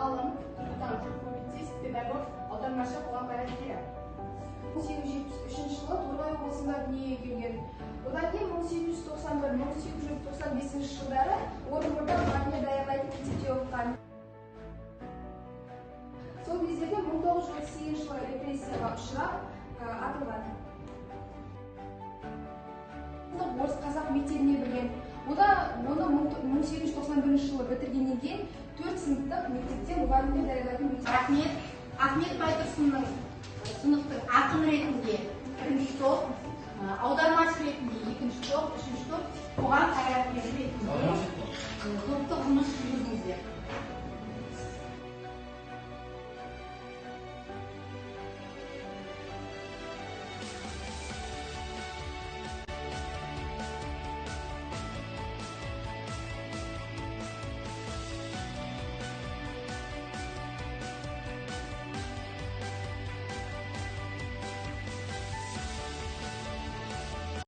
ғалым, түркітанушы, публицист, педагог, аудармашы, қоғам қайраткері. 1873 жылы Торғай облысында дүниеге келген. Одан кейін 1891-1895 жылдары Орынборда армия даярлайтын мектепте оқыған. Сол кездерде 1938 жылы репрессияға ұшырап атылған. Орыс қазақ мектебіне берген. Оны 1891 жылы бітіргеннен кейін 4 сыныптық мектепте мұғалімдер даярлайтын мектеп. Ахмет Байтұрсынның сыныптың ақын ретінде бірінші топ, аудармашы ретінде екінші топ, үшінші топ, қоғам қайраткері